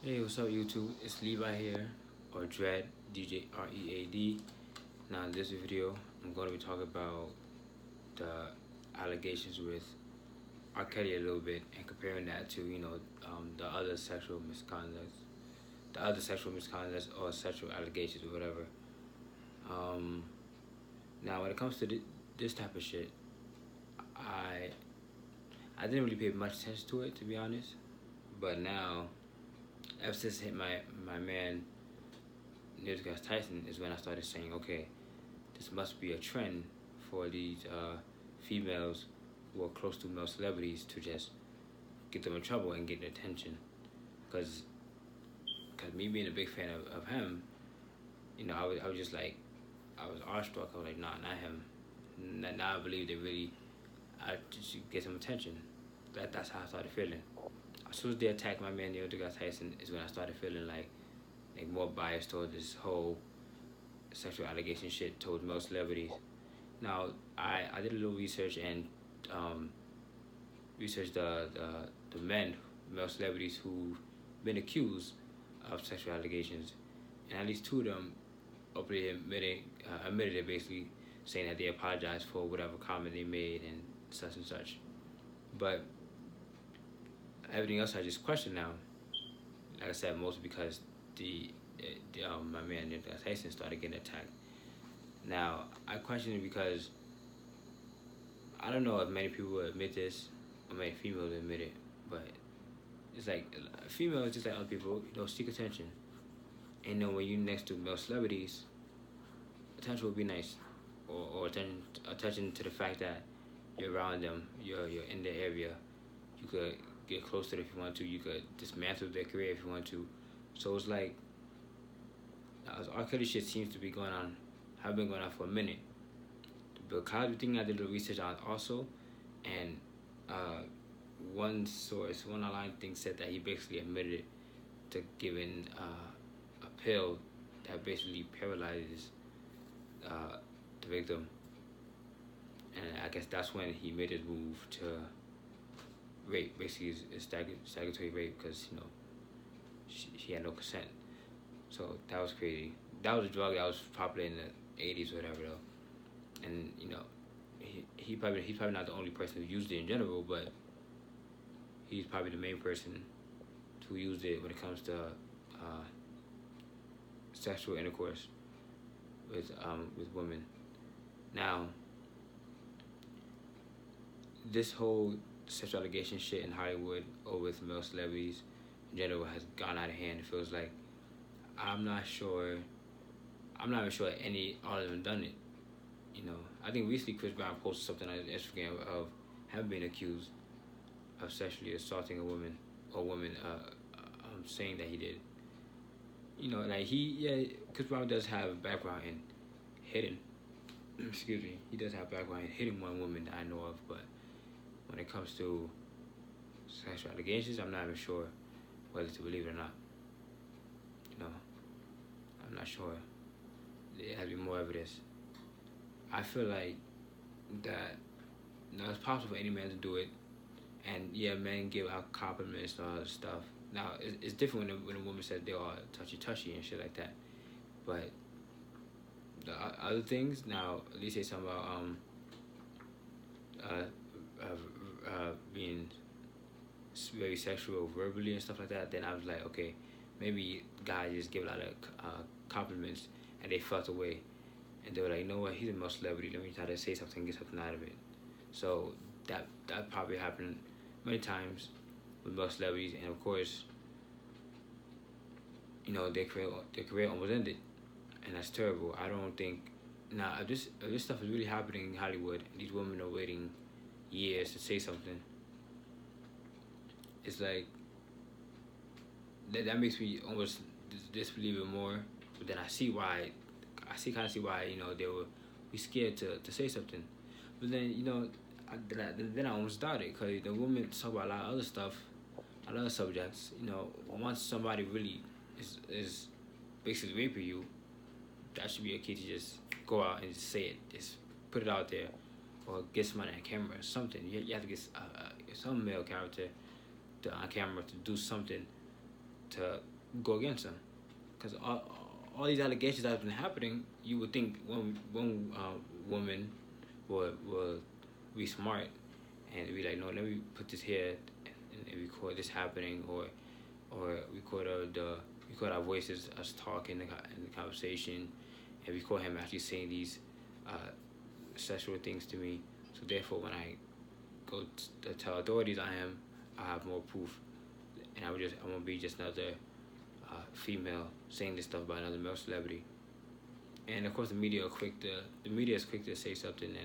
Hey, what's up, YouTube? It's Levi here, or Dread, DJ READ. Now, in this video, I'm going to be talking about the allegations with R. Kelly a little bit and comparing that to, the other sexual misconduct or sexual allegations or whatever. Now, when it comes to this type of shit, I I didn't really pay much attention to it, to be honest. But now, ever since it hit my man Neil deGrasse Tyson is when I started saying, okay, this must be a trend for these females who are close to male celebrities to just get them in trouble and get attention. Because me being a big fan of him, I was just like, I was awestruck. I was like, nah, not him. Now I believe they really, I just get some attention. That's how I started feeling. As soon as they attacked my man Neil deGrasse Tyson is when I started feeling like more biased toward this whole sexual allegation shit towards male celebrities. Now, I did a little research and researched the male celebrities who've been accused of sexual allegations, and at least two of them openly admitted it, basically saying that they apologized for whatever comment they made and such. But everything else I just question now. Like I said, mostly because my man Nick Tyson started getting attacked. Now I question it because I don't know if many people will admit this or many females admit it, but it's like females just like other people, seek attention. And when you're next to male celebrities, attention would be nice, or attention to the fact that you're around them, you're in their area. You could get close to them if you want to. You could dismantle their career if you want to. So it's like R. Kelly shit seems to be have been going on for a minute. The Bill Cosby thing I did a little research on also, and one online thing said that he basically admitted to giving a pill that basically paralyzes the victim, and I guess that's when he made his move to rape. Basically, it's statutory rape because she had no consent. So that was crazy. That was a drug that was popular in the 80s or whatever though. And he's probably not the only person who used it in general, but he's probably the main person who used it when it comes to sexual intercourse with women. Now, this whole sexual allegation shit in Hollywood or with male celebrities in general has gone out of hand. It feels like I'm not even sure all of them done it. I think recently Chris Brown posted something on his Instagram of him being accused of sexually assaulting a woman, or woman saying that he did. Chris Brown does have a background in hitting. Excuse me, he does have a background in hitting one woman that I know of, but when it comes to sexual allegations, I'm not even sure whether to believe it or not. I'm not sure. There has to be more evidence. I feel like that it's possible for any man to do it, and yeah, men give out compliments and all that stuff. Now it's different when a woman says they are touchy and shit like that, but the other things, now at least say something about being very sexual verbally and stuff like that, then I was like, okay, maybe guys just give a lot of compliments and they felt away, and they were like, you know what, he's a male celebrity, let me try to say something, get something out of it. So that probably happened many times with male celebrities, and of course, their career almost ended, and that's terrible. I don't think if this stuff is really happening in Hollywood, and these women are waiting years to say something, it's like that makes me almost disbelieve it more. But then I see kind of see why they were scared to say something. But then then I almost doubted, because the women talk about a lot of other stuff, a lot of other subjects. Once somebody really is basically raping you, that should be a key to just go out and just say it, just put it out there, or get somebody on camera or something. You have to get some male character on camera to do something to go against them, because all these allegations that have been happening, you would think one woman will be smart and be like, no, let me put this here and record this happening, or record our voices, us talking in the conversation, and record him actually saying these sexual things to me. So therefore, when I go to tell authorities I have more proof, and I won't be just another female saying this stuff about another male celebrity. And of course, the media is quick to say something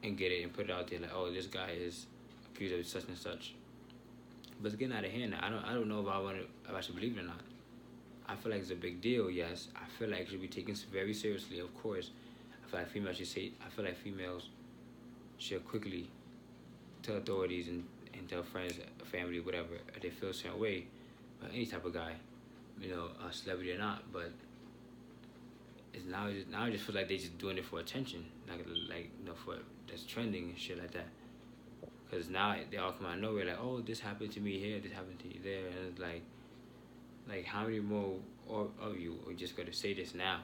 and get it and put it out there like, oh, this guy is accused of such and such. But it's getting out of hand now. I don't know if I should believe it or not. I feel like it's a big deal. Yes, I feel like it should be taken very seriously. Of course, I feel like females should quickly tell authorities and tell friends, family, whatever, if they feel a certain way about any type of guy, a celebrity or not. But it's now I just feel like they just doing it for attention, for that's trending and shit like that. Because now they all come out of nowhere like, oh, this happened to me here, this happened to you there, and it's like how many more of you are just gonna say this now?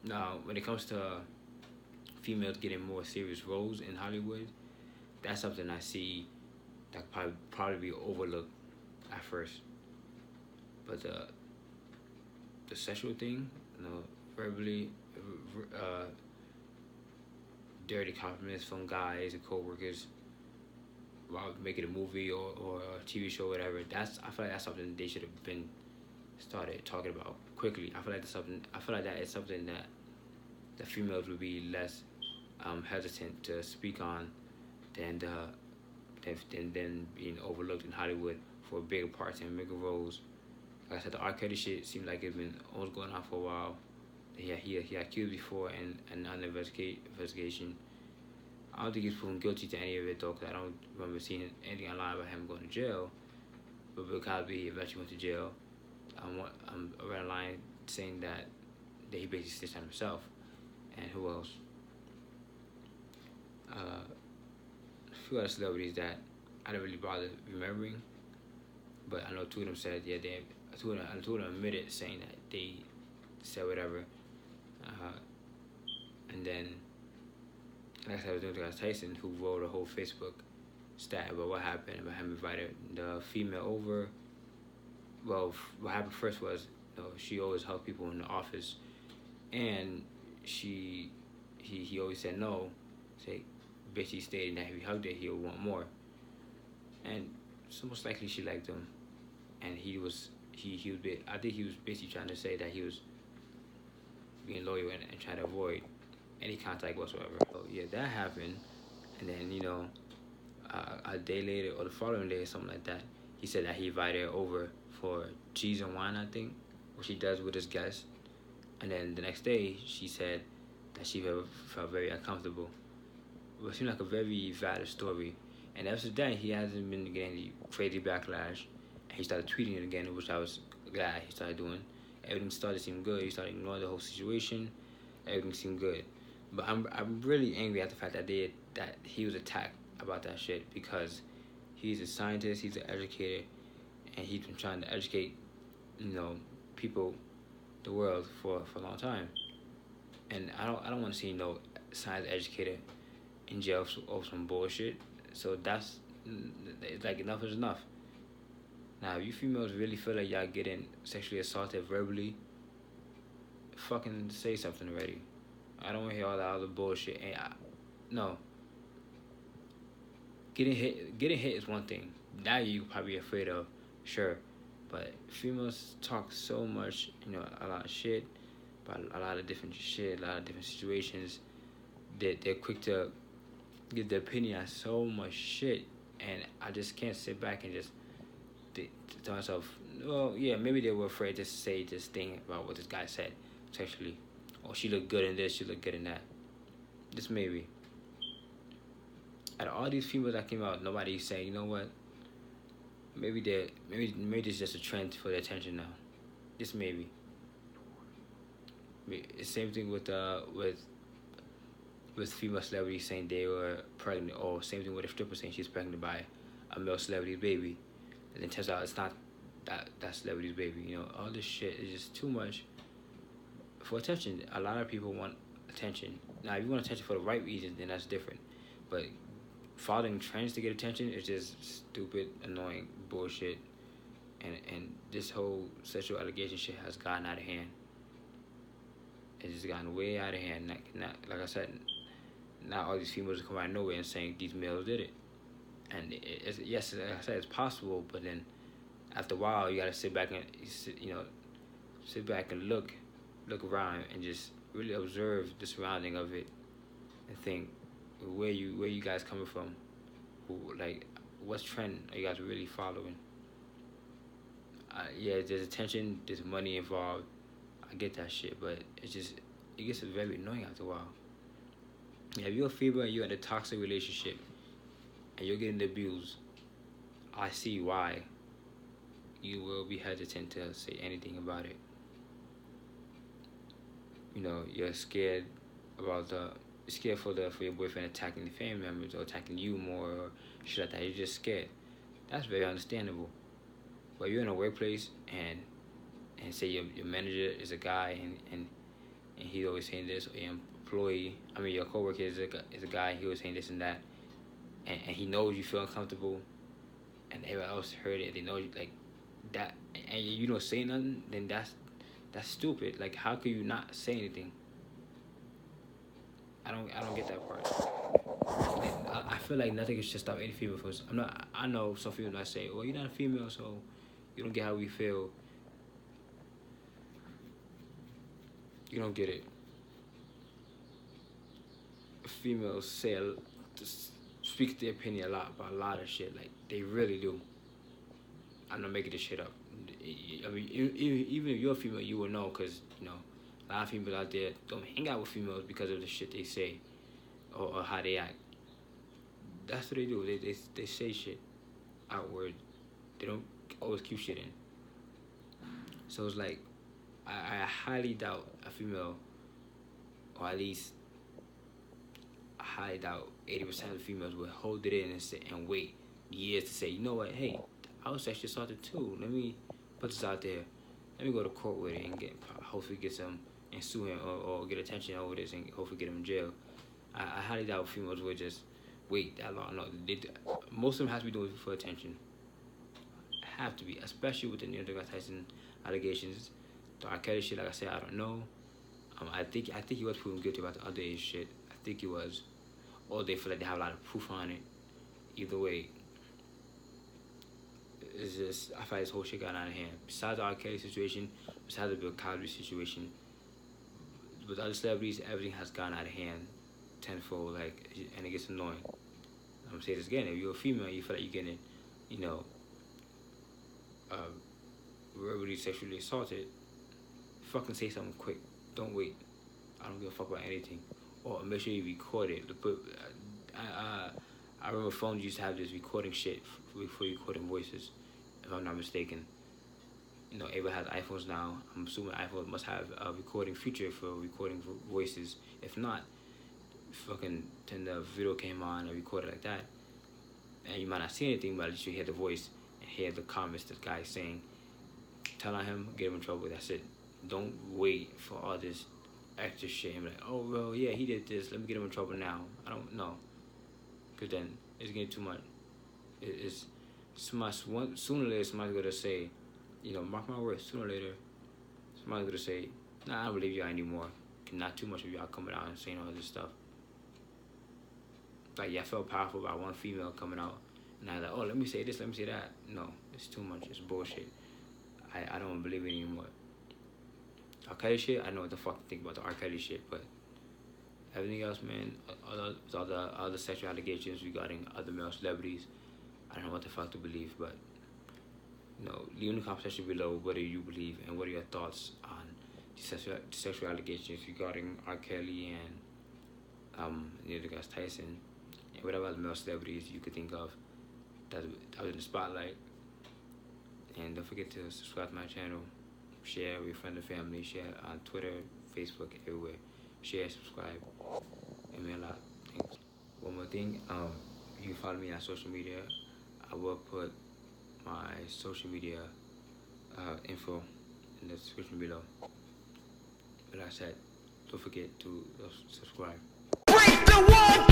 Now when it comes to females getting more serious roles in Hollywood, that's something I see that probably be overlooked at first. But the sexual thing, verbally, dirty compliments from guys and coworkers while making a movie or a TV show, whatever. I feel like that's something they should have been started talking about quickly. I feel like that is something that the females would be less hesitant to speak on than being overlooked in Hollywood for bigger parts and bigger roles. Like I said, the R. Kelly shit seemed like it's been almost going on for a while. He accused before and under investigation. I don't think he's proven guilty to any of it though, because I don't remember seeing anything online about him going to jail. But Bill Cosby eventually went to jail. I read a line saying that he basically snitched on himself. And who else? A few other celebrities that I don't really bother remembering, but I know two of them said two of them admitted saying that they said whatever, and then like I said, I was doing with TYSON, who wrote a whole Facebook stat about what happened, about him invited the female over. Well, what happened first was, she always helped people in the office, and he always said no. Basically stating that if he hugged her, he would want more. And so most likely she liked him, and he was I think he was basically trying to say that he was being loyal and trying to avoid any contact whatsoever. So yeah, that happened, and then a day later or the following day or something like that, he said that he invited her over for cheese and wine, I think, what she does with his guests. And then the next day, she said that she felt very uncomfortable. It seemed like a very valid story. And ever since then, he hasn't been getting any crazy backlash. And he started tweeting it again, which I was glad he started doing. Everything started to seem good. He started ignoring the whole situation. Everything seemed good. But I'm really angry at the fact that he was attacked about that shit, because he's a scientist, he's an educator, and he's been trying to educate, people, the world for a long time. And I don't want to see no science educator in jail over some bullshit. So it's like enough is enough. Now, if you females really feel like y'all getting sexually assaulted verbally, fucking say something already. I don't want to hear all that other bullshit. No. Getting hit is one thing. That you probably afraid of, sure. But females talk so much, a lot of shit about a lot of different shit, a lot of different situations. They're quick to give their opinion on so much shit, and I just can't sit back and just tell myself, well, yeah, maybe they were afraid to say this thing about what this guy said sexually. Or she looked good in this, she looked good in that. Just maybe. Out of all these females that came out, nobody's saying, you know what? Maybe this is just a trend for their attention now. Just maybe. It's same thing with with female celebrities saying they were pregnant, or same thing with a stripper saying she's pregnant by a male celebrity's baby, and then turns out it's not that celebrity's baby. You know, all this shit is just too much for attention. A lot of people want attention. Now, if you want attention for the right reasons, then that's different. But following trends to get attention is just stupid, annoying bullshit. And this whole sexual allegation shit has gotten out of hand. It's just gotten way out of hand. Like I said, not all these females are coming out of nowhere and saying these males did it. And yes, like I said, it's possible, but then after a while, you gotta sit back and sit back and look around and just really observe the surrounding of it and think where you guys coming from, like what's trend are you guys really following? Yeah, there's attention, there's money involved. I get that shit, but it gets very annoying after a while. Yeah, if you're a female and you're in a toxic relationship and you're getting abused, I see why you will be hesitant to say anything about it. You know, you're scared for your boyfriend attacking the family members or attacking you more or shit like that. You're just scared. That's very understandable. But you're in a workplace and say your manager is a guy and he's always saying this, or your coworker is a guy, he always saying this and that, and he knows you feel uncomfortable, and everyone else heard it, they know you like that, and you don't say nothing, then that's stupid. Like, how could you not say anything? I don't get that part. I feel like nothing should stop any female from. I know some females might say, well, you're not a female, so you don't get how we feel. You don't get it. Females speak their opinion a lot about a lot of shit. Like, they really do. I'm not making this shit up. I mean, even if you're a female, you will know, because, you know, a lot of females out there don't hang out with females because of the shit they say or how they act. That's what they do. They say shit outward. They don't always keep shit in. So it's like, I highly doubt a female, or at least I highly doubt 80% of females would hold it in and wait years to say, you know what, hey, I was sexually assaulted too. Let me put this out there. Let me go to court with it and hopefully get some and sue him or get attention over this and hopefully get him in jail. I highly doubt females would just wait that long. No, most of them have to be doing it for attention. Have to be, especially with the Neil deGrasse Tyson allegations. The R. Kelly shit, like I said, I don't know. I think he was proven guilty about the underage shit. I think he was. Or they feel like they have a lot of proof on it. Either way, it's just, I feel like this whole shit got out of hand. Besides the R. Kelly situation, besides the Bill Cosby situation, with other celebrities, everything has gone out of hand tenfold, like, and it gets annoying. I'm gonna say this again: if you're a female, you feel like you're getting, you know, verbally sexually assaulted, fucking say something quick. Don't wait. I don't give a fuck about anything. Or make sure you record it. I remember phones used to have this recording shit before you recording voices, if I'm not mistaken. You know, everybody has iPhones now. I'm assuming iPhone must have a recording feature for recording voices. If not, fucking then the video came on and recorded like that. And you might not see anything, but at least you hear the voice and hear the comments the guy's saying. Tell on him, get him in trouble, that's it. Don't wait for all this extra shit. I'm like, oh, well, yeah, he did this. Let me get him in trouble now. I don't know. Because then it's getting too much. It's sooner or later, somebody's going to say, you know, mark my words, sooner or later, somebody's going to say, nah, I don't believe y'all anymore. Not too much of y'all coming out and saying all this stuff. Like, yeah, I felt powerful about one female coming out. And I was like, oh, let me say this, let me say that. No, it's too much. It's bullshit. I don't believe it anymore. R. Kelly shit, I know what the fuck to think about the R. Kelly shit, but everything else, man, all the other sexual allegations regarding other male celebrities, I don't know what the fuck to believe, but, you know, leave in the comment section below what do you believe and what are your thoughts on the sexual allegations regarding R. Kelly and Neil deGrasse Tyson and whatever other male celebrities you could think of that was in the spotlight. And don't forget to subscribe to my channel, share with your friends and family, share on Twitter, Facebook, everywhere. Share, subscribe, and It meant a lot. Thanks. One more thing, you can follow me on social media. I will put my social media info in the description below. But like I said, don't forget to subscribe. Break the wall!